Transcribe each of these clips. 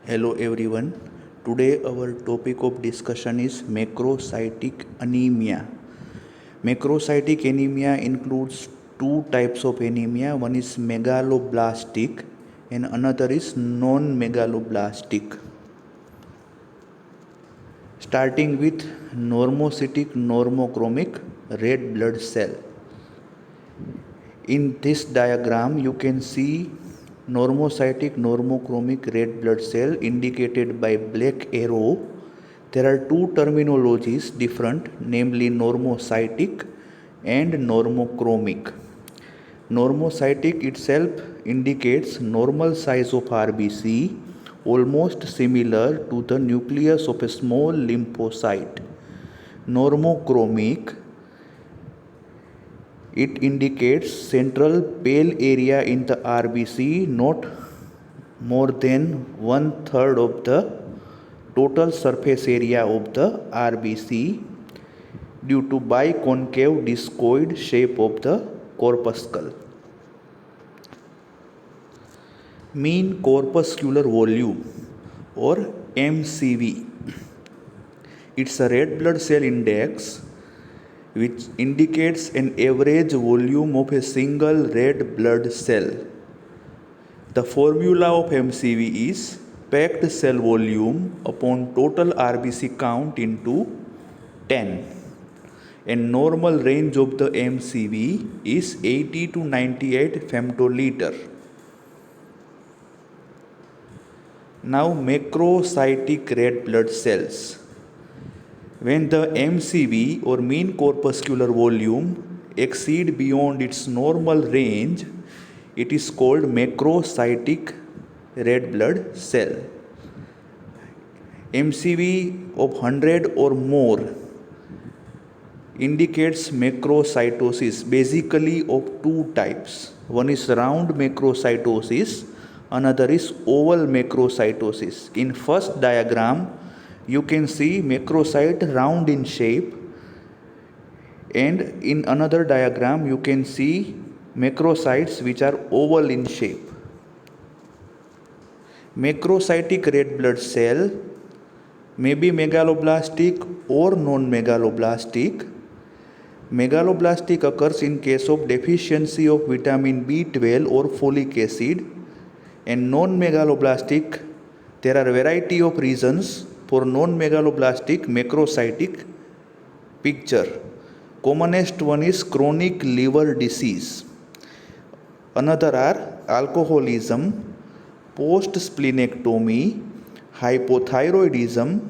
Hello everyone. Today our topic of discussion is macrocytic anemia. Macrocytic anemia includes two types of anemia. One is megaloblastic and another is non-megaloblastic. Starting with normocytic normochromic red blood cell. In this diagram you can see normocytic normochromic red blood cell indicated by black arrow. There are two terminologies different, namely normocytic and normochromic. Normocytic itself indicates normal size of RBC, almost similar to the nucleus of a small lymphocyte. Normochromic, it indicates central pale area in the RBC, not more than 1/3 of the total surface area of the RBC due to biconcave discoid shape of the corpuscle. Mean corpuscular volume or MCV. It's a red blood cell index which indicates an average volume of a single red blood cell. The formula of MCV is packed cell volume upon total RBC count into 10, and normal range of the MCV is 80 to 98 femtoliter. Now macrocytic red blood cells. When the MCV or mean corpuscular volume exceed beyond its normal range, it is called macrocytic red blood cell. MCV of 100 or more indicates macrocytosis, basically of two types. One is round macrocytosis, another is oval macrocytosis. In first diagram, you can see macrocyte round in shape, and in another diagram you can see macrocytes which are oval in shape. Macrocytic red blood cell may be megaloblastic or non-megaloblastic. Megaloblastic occurs in case of deficiency of vitamin B12 or folic acid, and non-megaloblastic, there are a variety of reasons for non-megaloblastic macrocytic picture. Commonest one is chronic liver disease. Another are alcoholism, post-splenectomy, hypothyroidism,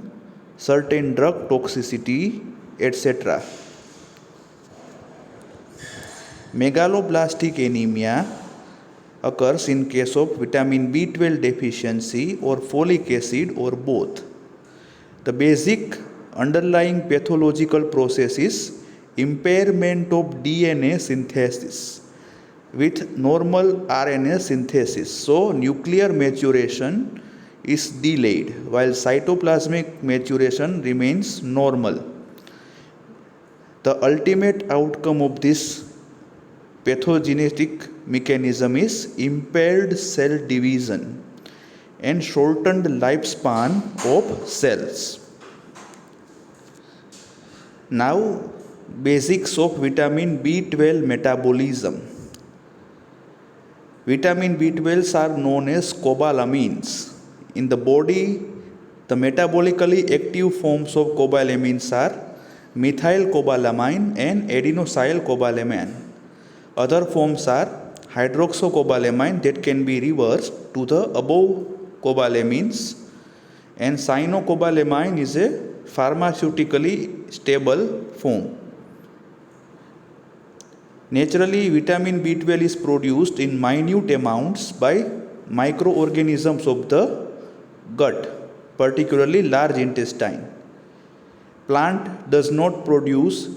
certain drug toxicity, etc. Megaloblastic anemia occurs in case of vitamin B12 deficiency or folic acid or both. The basic underlying pathological process is impairment of DNA synthesis with normal RNA synthesis. So nuclear maturation is delayed while cytoplasmic maturation remains normal. The ultimate outcome of this pathogenetic mechanism is impaired cell division and shortened lifespan of cells. Now, basics of vitamin B12 metabolism. Vitamin B12s are known as cobalamines. In the body, the metabolically active forms of cobalamines are methylcobalamin and adenosylcobalamin. Other forms are hydroxycobalamin that can be reversed to the above cobalamins, and cyanocobalamin is a pharmaceutically stable form. Naturally, vitamin B12 is produced in minute amounts by microorganisms of the gut, particularly large intestine. Plant does not produce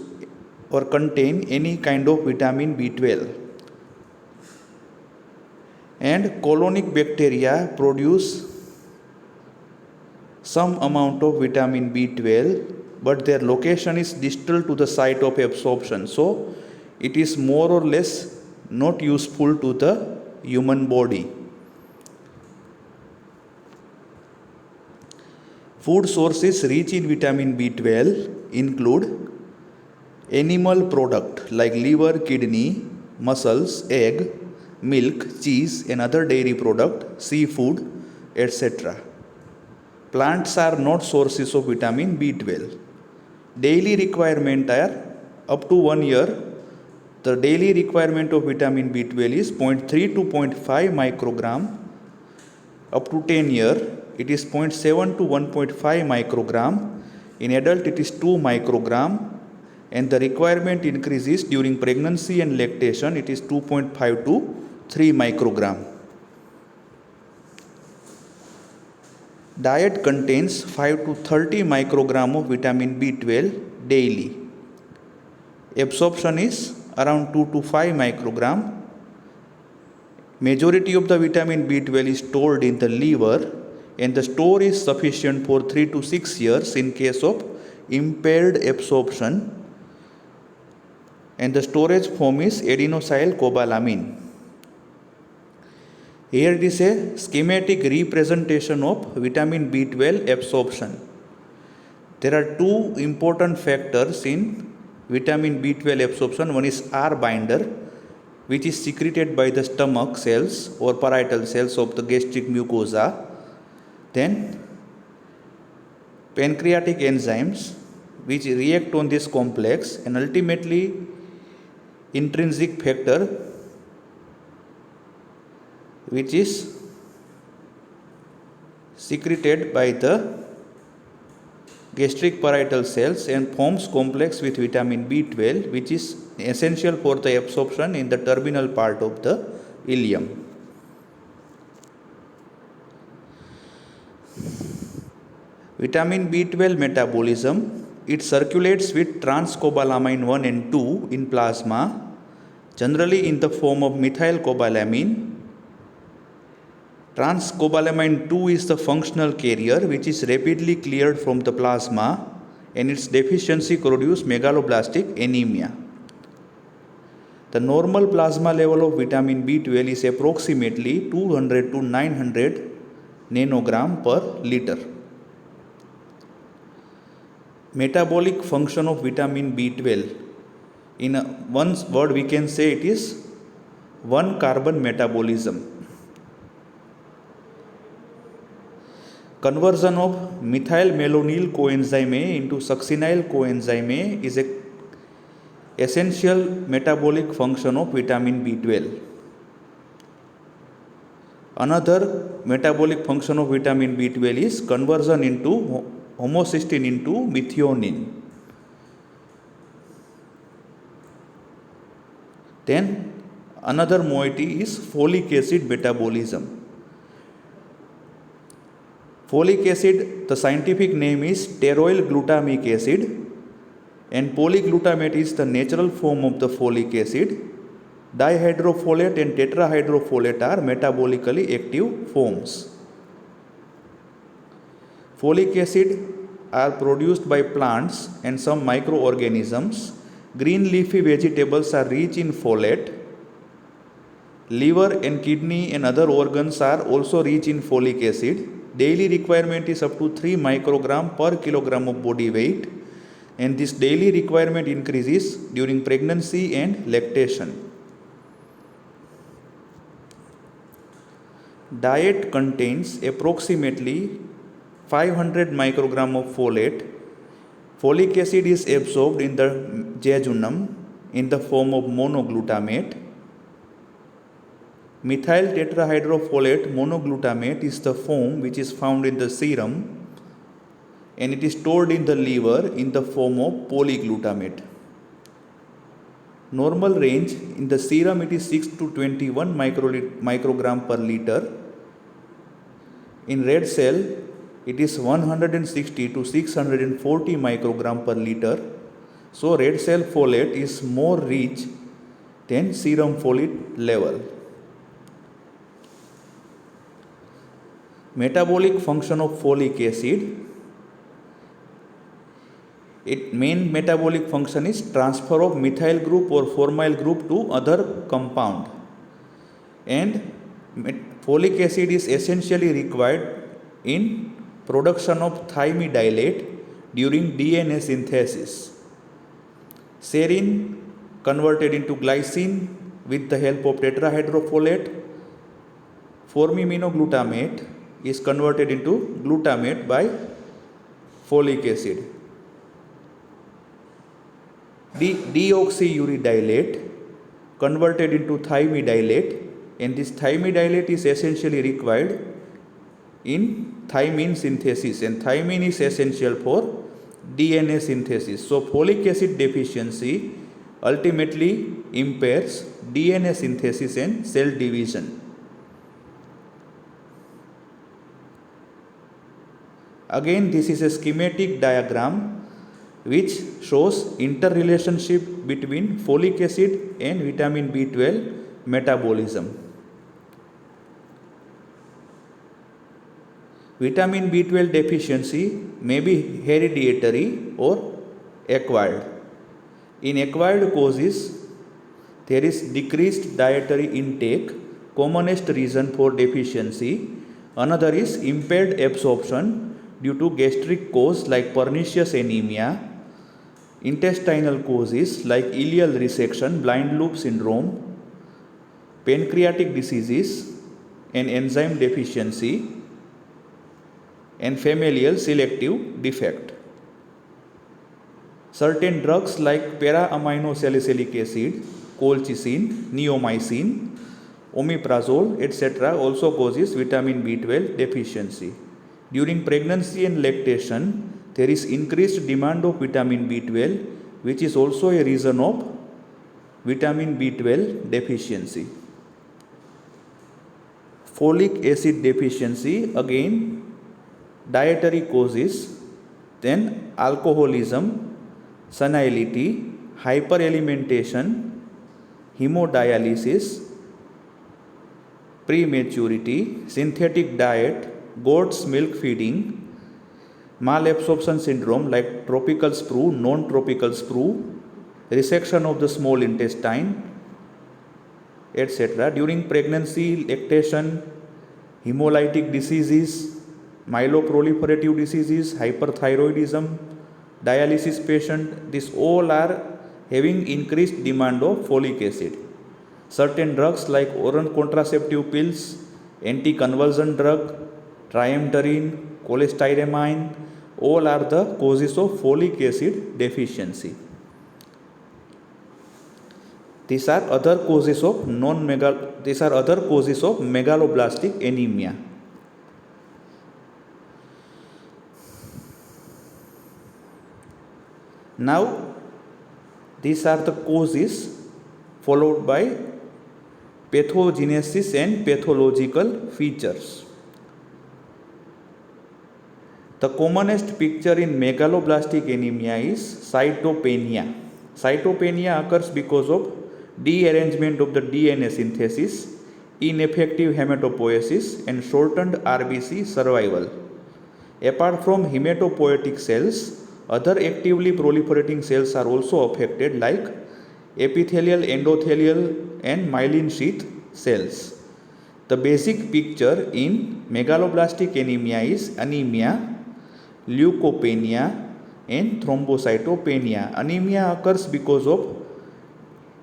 or contain any kind of vitamin B12. And colonic bacteria produce some amount of vitamin B12, but their location is distal to the site of absorption. So it is more or less not useful to the human body. Food sources rich in vitamin B12 include animal product like liver, kidney, muscles, egg, milk, cheese and other dairy product, seafood, etc. Plants are not sources of vitamin B12. Daily requirement are up to 1 year. The daily requirement of vitamin B12 is 0.3 to 0.5 microgram. Up to 10 year, it is 0.7 to 1.5 microgram. In adult, it is 2 microgram. And the requirement increases during pregnancy and lactation. It is 2.5 to 3 microgram. Diet contains 5 to 30 microgram of vitamin B12 daily. Absorption is around 2 to 5 microgram. Majority of the vitamin B12 is stored in the liver and the store is sufficient for 3 to 6 years in case of impaired absorption, and the storage form is adenosylcobalamin. Here it is a schematic representation of vitamin B12 absorption. There are two important factors in vitamin B12 absorption. One is R binder, which is secreted by the stomach cells or parietal cells of the gastric mucosa. Then pancreatic enzymes which react on this complex, and ultimately intrinsic factor which is secreted by the gastric parietal cells and forms complex with vitamin B12, which is essential for the absorption in the terminal part of the ileum. Vitamin B12 metabolism. It circulates with transcobalamine 1 and 2 in plasma, generally in the form of methylcobalamin. Transcobalamine 2 is the functional carrier which is rapidly cleared from the plasma, and its deficiency produces megaloblastic anemia. The normal plasma level of vitamin B12 is approximately 200 to 900 nanogram per liter. Metabolic function of vitamin B12. In one word we can say it is 1 carbon metabolism. Conversion of methylmalonyl coenzyme A into succinyl coenzyme A is an essential metabolic function of vitamin B12. Another metabolic function of vitamin B12 is conversion into homocysteine into methionine. Then another moiety is folic acid metabolism. Folic acid, the scientific name is pteroyl glutamic acid, and polyglutamate is the natural form of the folic acid. Dihydrofolate and tetrahydrofolate are metabolically active forms. Folic acid are produced by plants and some microorganisms. Green leafy vegetables are rich in folate. Liver and kidney and other organs are also rich in folic acid. Daily requirement is up to 3 microgram per kilogram of body weight, and this daily requirement increases during pregnancy and lactation. Diet contains approximately 500 microgram of folate. Folic acid is absorbed in the jejunum in the form of monoglutamate. Methyl tetrahydrofolate monoglutamate is the form which is found in the serum, and it is stored in the liver in the form of polyglutamate. Normal range in the serum it is 6 to 21 microgram per liter. In red cell it is 160 to 640 microgram per liter. So red cell folate is more rich than serum folate level. Metabolic function of folic acid. Its main metabolic function is transfer of methyl group or formyl group to other compound, and folic acid is essentially required in production of thymidylate during DNA synthesis. Serine converted into glycine with the help of tetrahydrofolate. Formiminoglutamate is converted into glutamate by folic acid. Deoxyuridylate converted into thymidylate, and this thymidylate is essentially required in thymine synthesis, and thymine is essential for DNA synthesis. So folic acid deficiency ultimately impairs DNA synthesis and cell division. Again, this is a schematic diagram which shows interrelationship between folic acid and vitamin B12 metabolism. Vitamin B12 deficiency may be hereditary or acquired. In acquired causes, there is decreased dietary intake, commonest reason for deficiency. Another is impaired absorption due to gastric cause like pernicious anemia, intestinal causes like ileal resection, blind loop syndrome, pancreatic diseases, and enzyme deficiency, and familial selective defect. Certain drugs like para-aminosalicylic acid, colchicine, neomycin, omeprazole, etc. also causes vitamin B12 deficiency. During pregnancy and lactation, there is increased demand of vitamin B12, which is also a reason of vitamin B12 deficiency. Folic acid deficiency, again dietary causes, then alcoholism, senility, hyperalimentation, hemodialysis, prematurity, synthetic diet, goat's milk feeding, malabsorption syndrome like tropical sprue, non-tropical sprue, resection of the small intestine, etc. During pregnancy, lactation, hemolytic diseases, myeloproliferative diseases, hyperthyroidism, dialysis patient, these all are having increased demand of folic acid. Certain drugs like oral contraceptive pills, anti-convulsion drug, triamterene, cholestyramine, all are the causes of folic acid deficiency. These are other causes of megaloblastic anemia. Now, these are the causes followed by pathogenesis and pathological features. The commonest picture in megaloblastic anemia is cytopenia. Cytopenia occurs because of dearrangement of the DNA synthesis, ineffective hematopoiesis, and shortened RBC survival. Apart from hematopoietic cells, other actively proliferating cells are also affected like epithelial, endothelial, and myelin sheath cells. The basic picture in megaloblastic anemia is anemia, leukopenia, and thrombocytopenia. Anemia occurs because of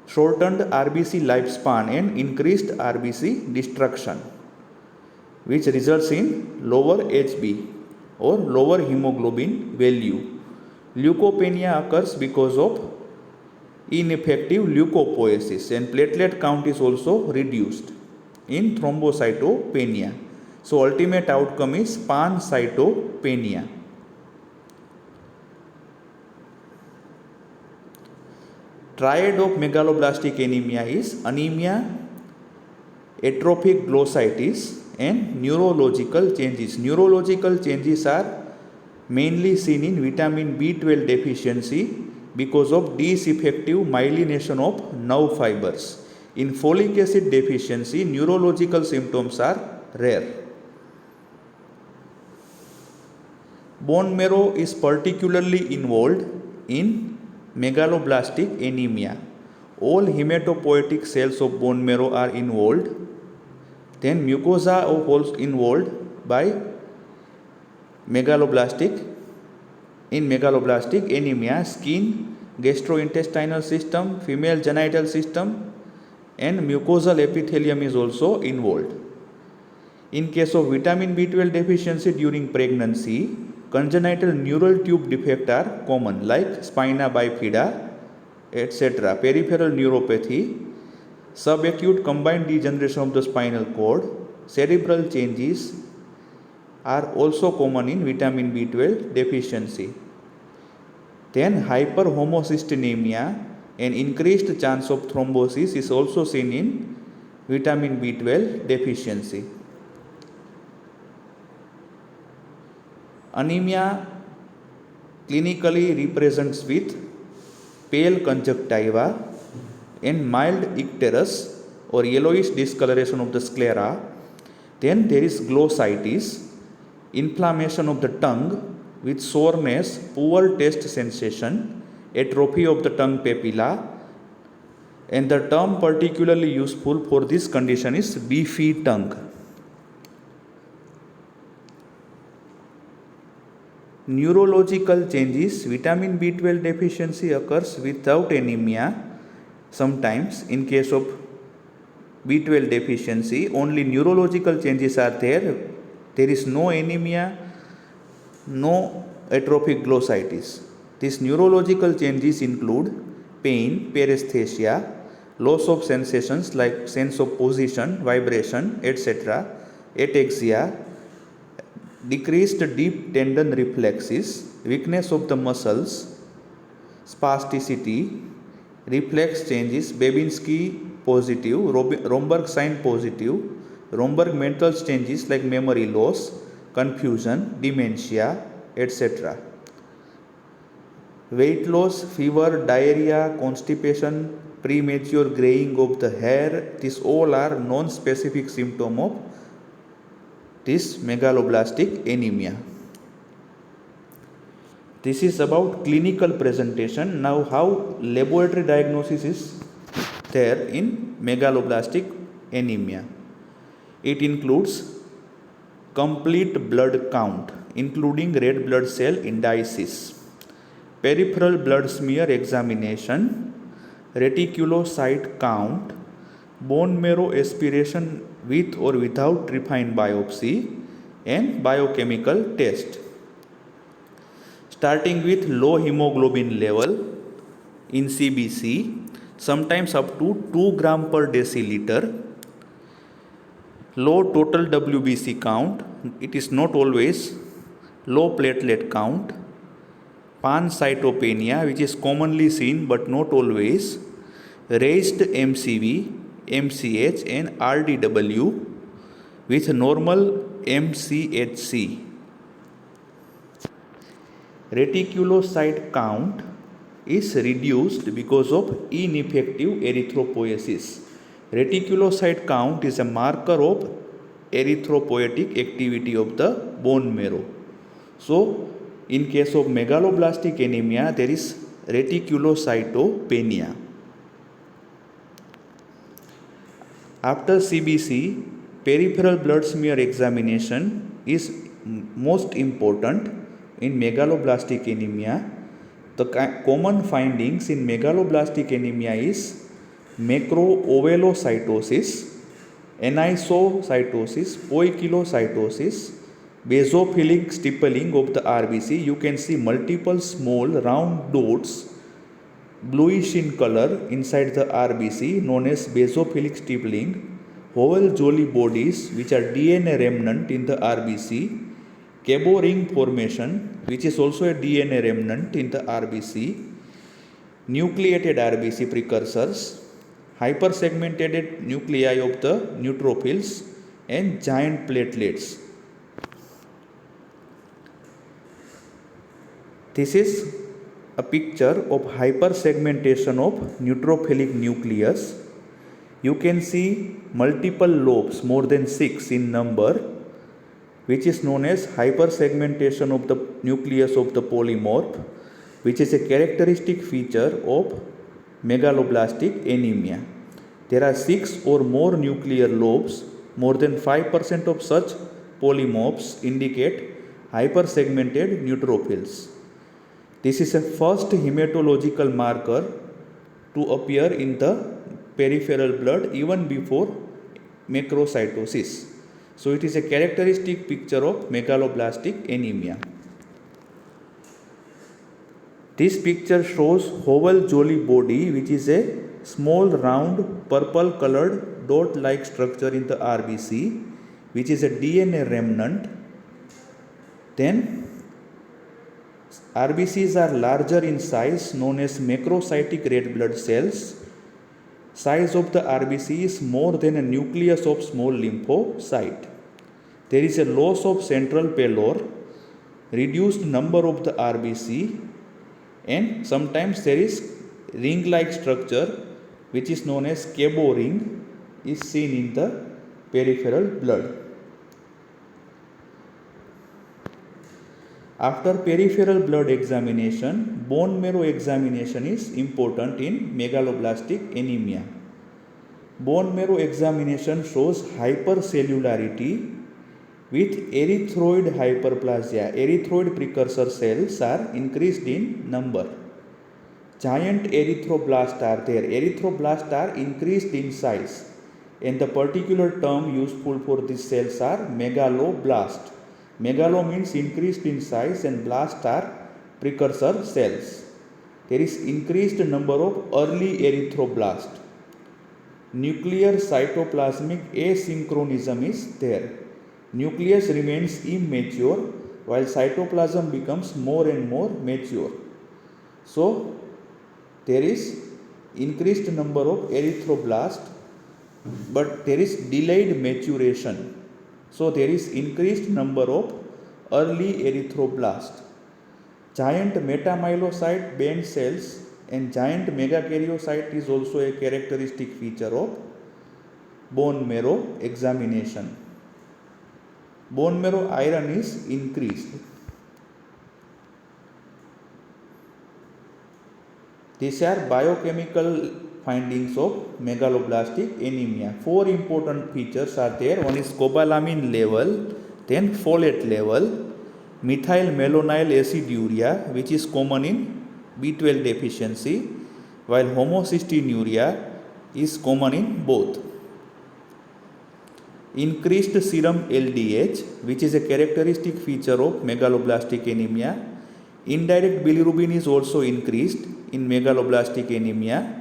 shortened RBC lifespan and increased RBC destruction, which results in lower HB or lower hemoglobin value. Leukopenia occurs because of ineffective leukopoiesis, and platelet count is also reduced in thrombocytopenia. So ultimate outcome is pancytopenia. Triad of megaloblastic anemia is anemia, atrophic glossitis, and neurological changes. Neurological changes are mainly seen in vitamin B12 deficiency because of disineffective myelination of nerve fibers. In folic acid deficiency, neurological symptoms are rare. Bone marrow is particularly involved in megaloblastic anemia. All hematopoietic cells of bone marrow are involved. Then mucosa are also involved by megaloblastic anemia, skin, gastrointestinal system, female genital system, and mucosal epithelium is also involved. In case of vitamin B12 deficiency during pregnancy, congenital neural tube defect are common like spina bifida, etc., peripheral neuropathy, subacute combined degeneration of the spinal cord, cerebral changes are also common in vitamin B12 deficiency. Then hyperhomocystinemia, an increased chance of thrombosis, is also seen in vitamin B12 deficiency. Anemia clinically represents with pale conjunctiva and mild icterus or yellowish discoloration of the sclera. Then there is glossitis, inflammation of the tongue with soreness, poor taste sensation, atrophy of the tongue papilla, and the term particularly useful for this condition is beefy tongue. Neurological changes, vitamin B12 deficiency occurs without anemia. Sometimes in case of B12 deficiency, only neurological changes are there. There is no anemia, no atrophic glossitis. These neurological changes include pain, paresthesia, loss of sensations like sense of position, vibration, etc., ataxia, decreased deep tendon reflexes, weakness of the muscles, spasticity, reflex changes, Babinski positive, Romberg sign positive, Romberg mental changes like memory loss, confusion, dementia, etc. Weight loss, fever, diarrhea, constipation, premature graying of the hair, these all are non-specific symptoms of this megaloblastic anemia. This is about clinical presentation. Now how laboratory diagnosis is there in megaloblastic anemia. It includes complete blood count including red blood cell indices, peripheral blood smear examination, reticulocyte count, bone marrow aspiration with or without refined biopsy, and biochemical test. Starting with low hemoglobin level in CBC, sometimes up to 2 gram per deciliter, low total WBC count, it is not always, low platelet count, pancytopenia which is commonly seen but not always, raised MCV, MCH and RDW with normal MCHC. Reticulocyte count is reduced because of ineffective erythropoiesis. Reticulocyte count is a marker of erythropoietic activity of the bone marrow. So, in case of megaloblastic anemia, there is reticulocytopenia. After CBC, peripheral blood smear examination is most important in megaloblastic anemia. The common findings in megaloblastic anemia is macroovelocytosis, anisocytosis, poikilocytosis, basophilic stippling of the RBC. You can see multiple small round dots bluish in color inside the RBC known as basophilic stippling, oval jolly bodies which are DNA remnant in the RBC, Cabot ring formation which is also a DNA remnant in the RBC, nucleated RBC precursors, hypersegmented nuclei of the neutrophils and giant platelets. This is a picture of hypersegmentation of neutrophilic nucleus. You can see multiple lobes, more than 6 in number, which is known as hypersegmentation of the nucleus of the polymorph, which is a characteristic feature of megaloblastic anemia. There are 6 or more nuclear lobes. More than 5% of such polymorphs indicate hypersegmented neutrophils. This is a first hematological marker to appear in the peripheral blood even before macrocytosis. So it is a characteristic picture of megaloblastic anemia. This picture shows Howell Jolly body, which is a small round purple colored dot like structure in the RBC, which is a DNA remnant. Then RBCs are larger in size, known as macrocytic red blood cells. Size of the RBC is more than a nucleus of small lymphocyte. There is a loss of central pallor, reduced number of the RBC, and sometimes there is ring-like structure which is known as Cabot ring is seen in the peripheral blood. After peripheral blood examination, bone marrow examination is important in megaloblastic anemia. Bone marrow examination shows hypercellularity with erythroid hyperplasia. Erythroid precursor cells are increased in number. Giant erythroblasts are there. Erythroblasts are increased in size, and the particular term useful for these cells are megaloblast. Megalo means increased in size and blast are precursor cells. There is increased number of early erythroblasts. Nuclear cytoplasmic asynchronism is there. Nucleus remains immature while cytoplasm becomes more and more mature. So there is increased number of erythroblasts, but there is delayed maturation. So there is increased number of early erythroblasts. Giant metamyelocyte band cells and giant megakaryocyte is also a characteristic feature of bone marrow examination. Bone marrow iron is increased. These are biochemical findings of megaloblastic anemia. 4 important features are there. One is cobalamin level, then folate level, methyl malonyl aciduria, which is common in B12 deficiency, while homocystinuria is common in both. Increased serum LDH, which is a characteristic feature of megaloblastic anemia. Indirect bilirubin is also increased in megaloblastic anemia.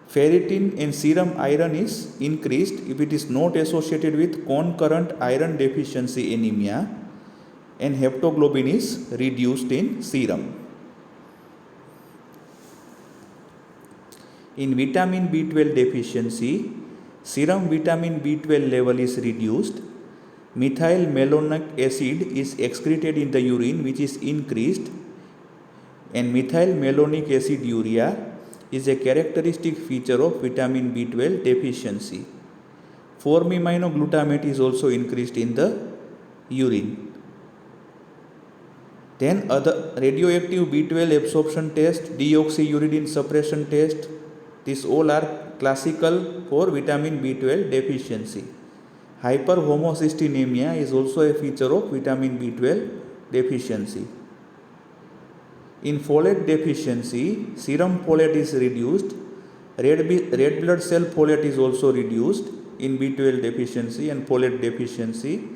Ferritin and serum iron is increased if it is not associated with concurrent iron deficiency anemia, and heptoglobin is reduced in serum. In vitamin B12 deficiency, serum vitamin B12 level is reduced. Methyl malonic acid is excreted in the urine, which is increased, and methyl malonic aciduria is a characteristic feature of vitamin B12 deficiency. 4-aminoglutamate is also increased in the urine. Then other radioactive B12 absorption test, deoxyuridine suppression test, these all are classical for vitamin B12 deficiency. Hyperhomocystinemia is also a feature of vitamin B12 deficiency. In folate deficiency, serum folate is reduced. Red blood cell folate is also reduced in B12 deficiency and folate deficiency.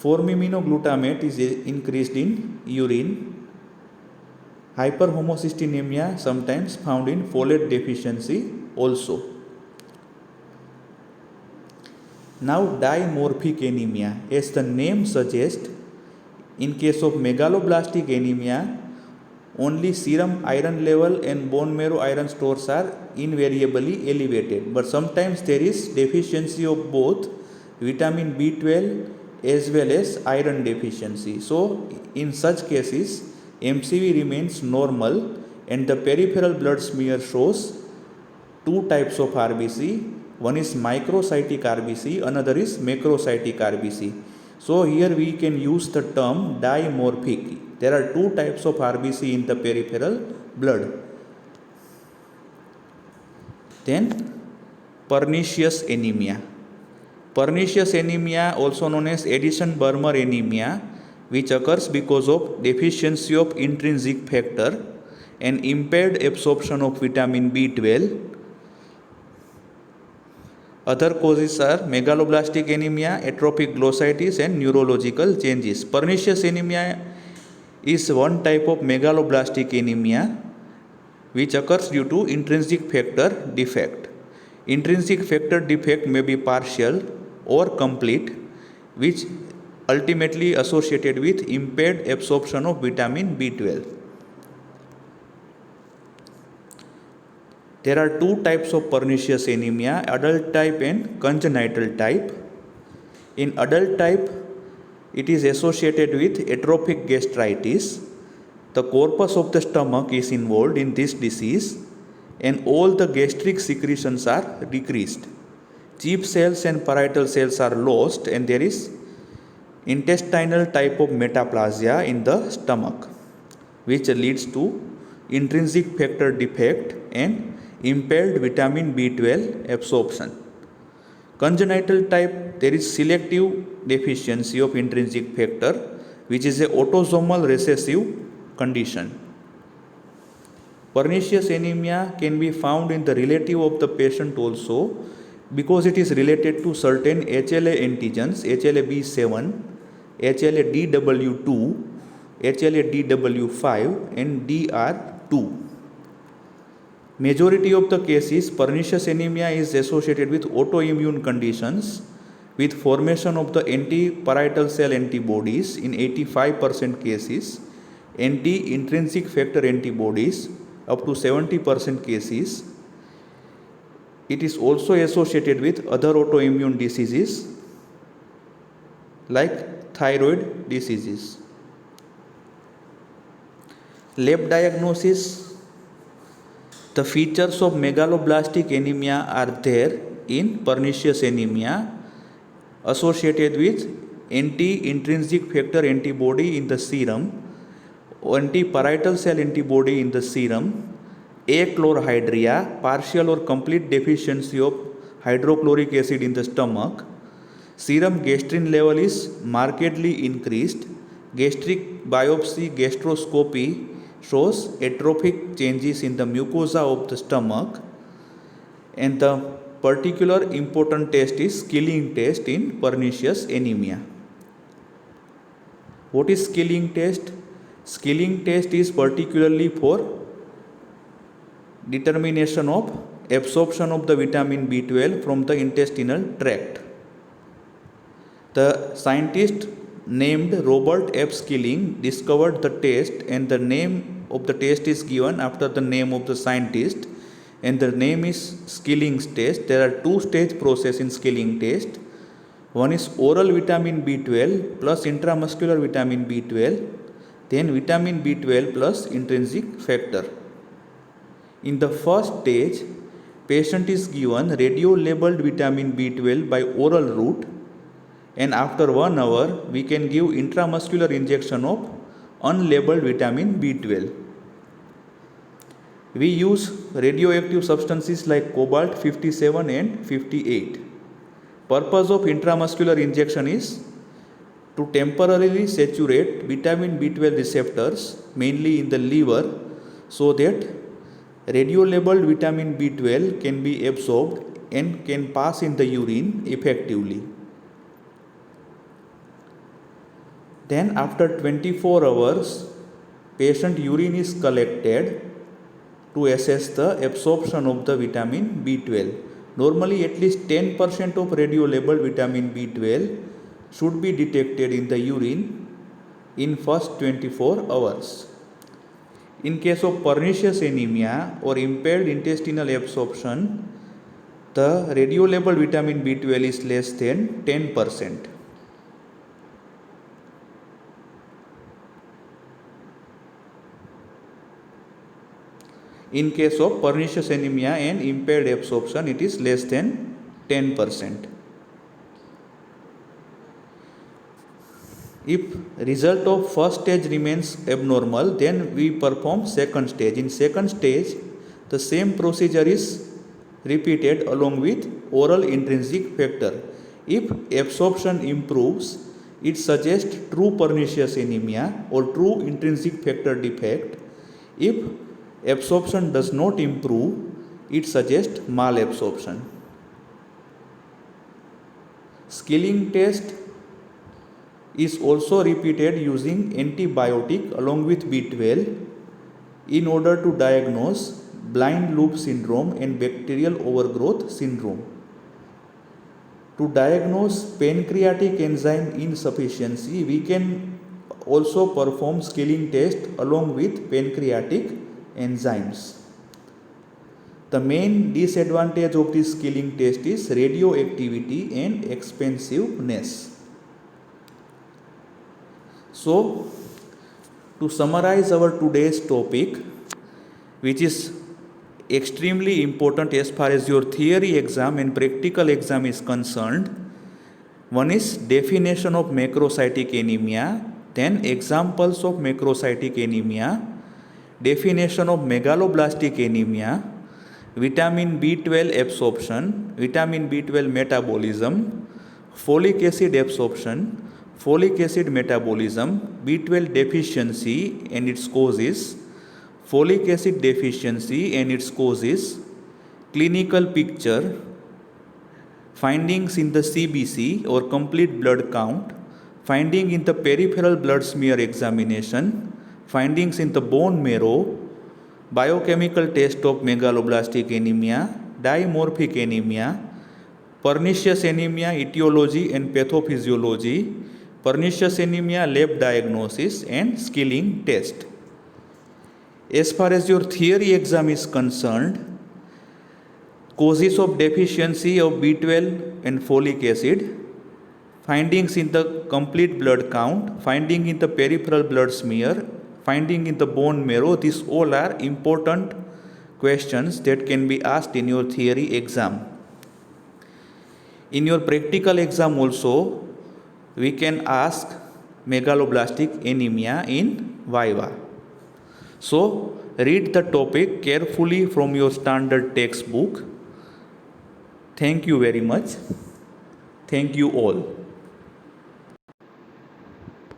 4-aminoglutamate is increased in urine. Hyperhomocystinemia sometimes found in folate deficiency also. Now dimorphic anemia. As the name suggests, in case of megaloblastic anemia, only serum iron level and bone marrow iron stores are invariably elevated, but sometimes there is deficiency of both vitamin B12 as well as iron deficiency. So in such cases, MCV remains normal and the peripheral blood smear shows 2 types of RBC. One is microcytic RBC, another is macrocytic RBC. So here we can use the term dimorphic. There are 2 types of RBC in the peripheral blood. Then pernicious anemia. Pernicious anemia, also known as Addison-Burmer anemia, which occurs because of deficiency of intrinsic factor and impaired absorption of vitamin B12. Other causes are megaloblastic anemia, atrophic glossitis, and neurological changes. Pernicious anemia is one type of megaloblastic anemia which occurs due to intrinsic factor defect. Intrinsic factor defect may be partial or complete, which ultimately associated with impaired absorption of vitamin B12. There are two types of pernicious anemia, adult type and congenital type. In adult type, it is associated with atrophic gastritis. The corpus of the stomach is involved in this disease and all the gastric secretions are decreased. Chief cells and parietal cells are lost and there is intestinal type of metaplasia in the stomach, which leads to intrinsic factor defect and impaired vitamin B12 absorption. Congenital type, there is selective deficiency of intrinsic factor, which is a autosomal recessive condition. Pernicious anemia can be found in the relative of the patient also because it is related to certain HLA antigens, HLA-B7, HLA-DW2, HLA-DW5 and DR2. Majority of the cases, pernicious anemia is associated with autoimmune conditions with formation of the anti-parietal cell antibodies in 85% cases, anti-intrinsic factor antibodies up to 70% cases. It is also associated with other autoimmune diseases like thyroid diseases. Lab diagnosis. The features of megaloblastic anemia are there in pernicious anemia associated with anti-intrinsic factor antibody in the serum, anti-parietal cell antibody in the serum, achlorhydria, partial or complete deficiency of hydrochloric acid in the stomach, serum gastrin level is markedly increased, gastric biopsy gastroscopy shows atrophic changes in the mucosa of the stomach, and the particular important test is Skilling test in pernicious anemia. What is Skilling test? Skilling test is particularly for determination of absorption of the vitamin B12 from the intestinal tract. The scientist named Robert F. Skilling discovered the test, and the name of the test is given after the name of the scientist, and the name is Skilling's test. There are two-stage process in Skilling test. One is oral vitamin B12 plus intramuscular vitamin B12, then vitamin B12 plus intrinsic factor. In the first stage, patient is given radio-labeled vitamin B12 by oral route, and after 1 hour we can give intramuscular injection of unlabeled vitamin B12. We use radioactive substances like cobalt 57 and 58. Purpose of intramuscular injection is to temporarily saturate vitamin B12 receptors mainly in the liver so that radio-labeled vitamin B12 can be absorbed and can pass in the urine effectively. Then after 24 hours, patient urine is collected to assess the absorption of the vitamin B12. Normally at least 10% of radio-labeled vitamin B12 should be detected in the urine in first 24 hours. In case of pernicious anemia or impaired intestinal absorption, the radio-labeled vitamin B12 is less than 10%. In case of pernicious anemia and impaired absorption, it is less than 10%. If result of first stage remains abnormal, then we perform second stage. In second stage, the same procedure is repeated along with oral intrinsic factor. If absorption improves it suggests true pernicious anemia or true intrinsic factor defect. If absorption does not improve, it suggests malabsorption. Skilling test is also repeated using antibiotic along with B12 in order to diagnose blind loop syndrome and bacterial overgrowth syndrome. To diagnose pancreatic enzyme insufficiency, we can also perform skilling test along with pancreatic enzymes. The main disadvantage of this skilling test is radioactivity and expensiveness. So, to summarize our today's topic, which is extremely important as far as your theory exam and practical exam is concerned, one is definition of macrocytic anemia, then examples of macrocytic anemia, definition of megaloblastic anemia, vitamin B12 absorption, vitamin B12 metabolism, folic acid absorption, folic acid metabolism, B12 deficiency and its causes, folic acid deficiency and its causes, clinical picture, findings in the CBC or complete blood count, finding in the peripheral blood smear examination, findings in the bone marrow, biochemical test of megaloblastic anemia, dimorphic anemia, pernicious anemia etiology and pathophysiology, pernicious anemia lab diagnosis and skilling test. As far as your theory exam is concerned, causes of deficiency of B12 and folic acid, findings in the complete blood count, finding in the peripheral blood smear, finding in the bone marrow, these all are important questions that can be asked in your theory exam. In your practical exam also, we can ask megaloblastic anemia in Viva. So, read the topic carefully from your standard textbook. Thank you very much. Thank you all.